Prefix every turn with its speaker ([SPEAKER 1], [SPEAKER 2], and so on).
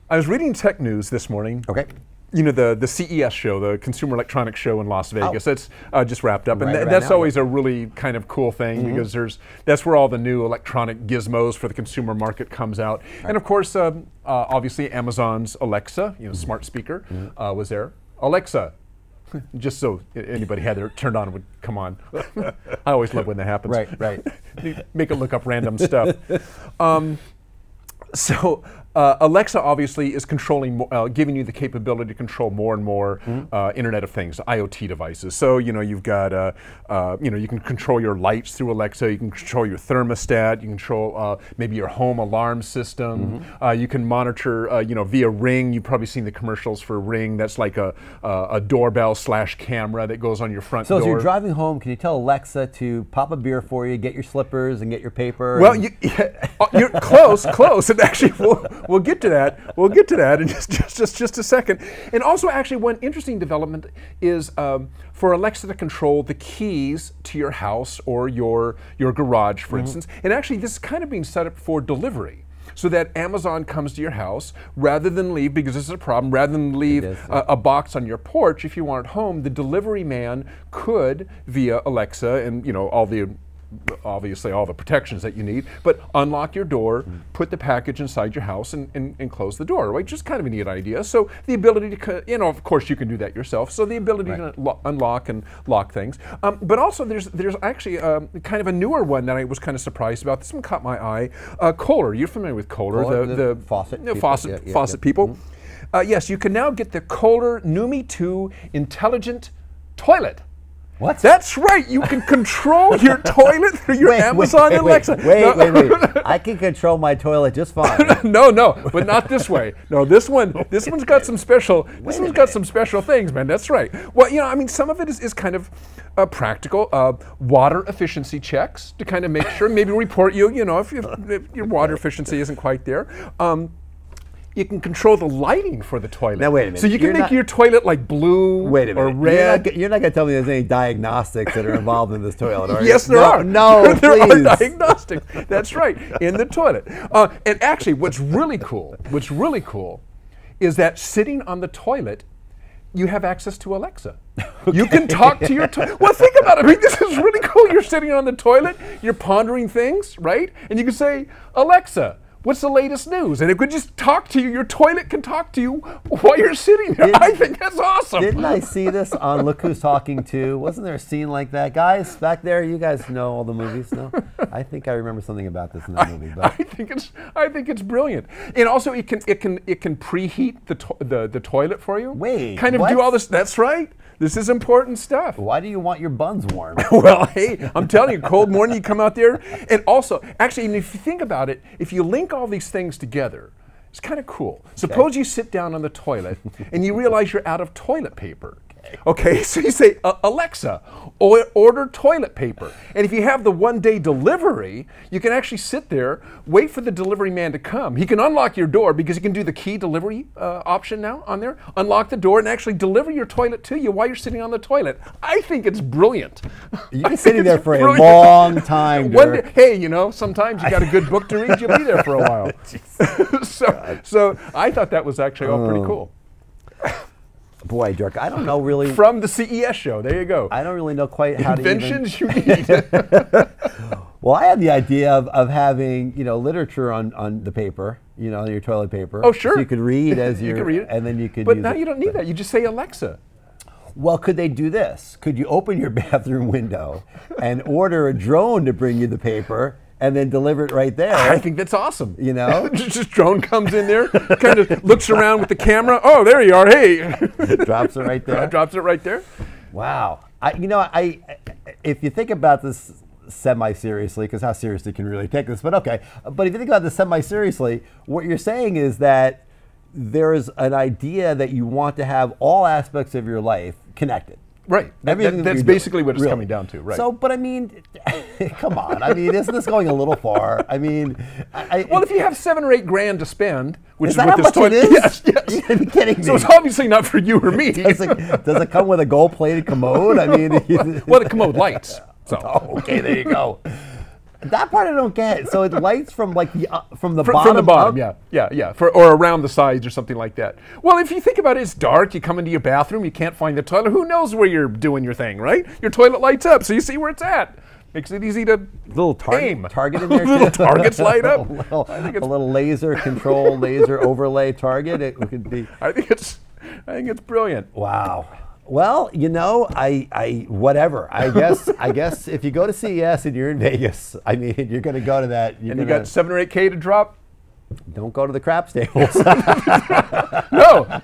[SPEAKER 1] I was reading tech news this morning.
[SPEAKER 2] Okay.
[SPEAKER 1] You know, the CES show, the Consumer Electronics Show in Las Vegas. It's just wrapped up.
[SPEAKER 2] Right,
[SPEAKER 1] And that's always a really kind of cool thing because that's where all the new electronic gizmos for the consumer market comes out. Right. And of course, obviously Amazon's Alexa, smart speaker, was there. Alexa, just so anybody had their turned on would come on. I always love when that happens.
[SPEAKER 2] Right.
[SPEAKER 1] Make it look up random stuff. So Alexa obviously is controlling, giving you the capability to control more and more Internet of Things, IOT devices. So you've got, you can control your lights through Alexa. You can control your thermostat. You can control maybe your home alarm system. You can monitor, via Ring. You've probably seen the commercials for Ring. That's like a doorbell / camera that goes on your front door.
[SPEAKER 2] So as you're driving home, can you tell Alexa to pop a beer for you, get your slippers, and get your paper?
[SPEAKER 1] Well, you're close. And actually, we'll get to that. We'll get to that in just a second. And also, actually, one interesting development is for Alexa to control the keys to your house or your garage, for instance. And actually, this is kind of being set up for delivery, so that Amazon comes to your house rather than leave, because this is a problem, rather than leave a box on your porch. If you want it home, the delivery man could, via Alexa and obviously all the protections that you need, but unlock your door, put the package inside your house, and close the door, right? Just kind of a neat idea. So the ability to, of course you can do that yourself, so the ability to unlock and lock things. But also there's actually kind of a newer one that I was kind of surprised about. This one caught my eye. Kohler, you're familiar with Kohler, the
[SPEAKER 2] faucet people?
[SPEAKER 1] Faucet people. Yes, you can now get the Kohler Numi 2 Intelligent Toilet.
[SPEAKER 2] What?
[SPEAKER 1] That's right. You can control your toilet through your Amazon Alexa.
[SPEAKER 2] Wait. I can control my toilet just fine.
[SPEAKER 1] No, but not this way. No, this one's got some special. This one's got some special things, man. That's right. Well, some of it is kind of practical. Water efficiency checks to kind of make sure, maybe report you. If your water efficiency isn't quite there. You can control the lighting for the toilet.
[SPEAKER 2] Now wait a minute.
[SPEAKER 1] So you can make your toilet like blue or red.
[SPEAKER 2] You're not going to tell me there's any diagnostics that are involved in this toilet, are you?
[SPEAKER 1] Yes, there are.
[SPEAKER 2] No,
[SPEAKER 1] there are diagnostics. That's right, in the toilet. And actually, what's really cool is that sitting on the toilet, you have access to Alexa. Okay. You can talk to your toilet. Well, think about it. This is really cool. You're sitting on the toilet, you're pondering things, right? And you can say, Alexa, what's the latest news? And it could just talk to you. Your toilet can talk to you while you're sitting there. I think that's awesome.
[SPEAKER 2] Didn't I see this on Look Who's Talking To? Wasn't there a scene like that? Guys, back there, you guys know all the movies, no? I think I remember something about this in that movie. But
[SPEAKER 1] I think it's brilliant. And also it can preheat the toilet for you.
[SPEAKER 2] Wait,
[SPEAKER 1] kind of do all this. That's right. This is important stuff.
[SPEAKER 2] Why do you want your buns warm?
[SPEAKER 1] Well, hey, I'm telling you, cold morning, you come out there. And also, actually, if you think about it, if you link all these things together, it's kind of cool. Suppose you sit down on the toilet and you realize you're out of toilet paper. Okay, so you say, Alexa, order toilet paper. And if you have the one-day delivery, you can actually sit there, wait for the delivery man to come. He can unlock your door because you can do the key delivery option now on there. Unlock the door and actually deliver your toilet to you while you're sitting on the toilet. I think it's brilliant.
[SPEAKER 2] You've been sitting there for a long time, Dirk.
[SPEAKER 1] Hey, sometimes you got a good book to read, you'll be there for a while. so I thought that was actually all pretty cool.
[SPEAKER 2] Boy, Dirk, I don't know really.
[SPEAKER 1] From the CES show, there you go.
[SPEAKER 2] I don't really know quite how
[SPEAKER 1] Inventions you need.
[SPEAKER 2] Well, I had the idea of having, literature on the paper, on your toilet paper.
[SPEAKER 1] Oh, sure.
[SPEAKER 2] So you could read as
[SPEAKER 1] you could read it.
[SPEAKER 2] And then you could
[SPEAKER 1] But
[SPEAKER 2] use
[SPEAKER 1] now you don't need that. You just say Alexa.
[SPEAKER 2] Well, could they do this? Could you open your bathroom window and order a drone to bring you the paper and then deliver it right there?
[SPEAKER 1] I think that's awesome. Just drone comes in there, kind of looks around with the camera. Oh, there you are. Hey.
[SPEAKER 2] Drops it right there.
[SPEAKER 1] Drops it right there.
[SPEAKER 2] Wow. If you think about this semi-seriously, because how seriously can you really take this? But okay. But if you think about this semi-seriously, what you're saying is that there's an idea that you want to have all aspects of your life connected.
[SPEAKER 1] Right. That's basically what it's coming down to, right?
[SPEAKER 2] So, but come on. Isn't this going a little far?
[SPEAKER 1] Well, if you have $7 or $8 grand to spend, which is
[SPEAKER 2] what
[SPEAKER 1] this toilet
[SPEAKER 2] is?
[SPEAKER 1] Yes.
[SPEAKER 2] You're gonna be kidding me.
[SPEAKER 1] So it's obviously not for you or me.
[SPEAKER 2] Does it come with a gold-plated commode?
[SPEAKER 1] Well, the commode lights. So.
[SPEAKER 2] Oh, okay, there you go. That part I don't get. So it lights from like from the
[SPEAKER 1] From the bottom, yeah, or around the sides or something like that. Well, if you think about it, it's dark. You come into your bathroom, you can't find the toilet. Who knows where you're doing your thing, right? Your toilet lights up, so you see where it's at. Makes it easy to aim.
[SPEAKER 2] Target in there too.
[SPEAKER 1] Little targets light up.
[SPEAKER 2] A little laser control, laser overlay target. It could be.
[SPEAKER 1] I think it's brilliant.
[SPEAKER 2] Wow. Well, you know, whatever. I guess if you go to CES and you're in Vegas, I mean, you're going to go to that.
[SPEAKER 1] And you got 7 or 8K to drop.
[SPEAKER 2] Don't go to the crap stables.
[SPEAKER 1] No.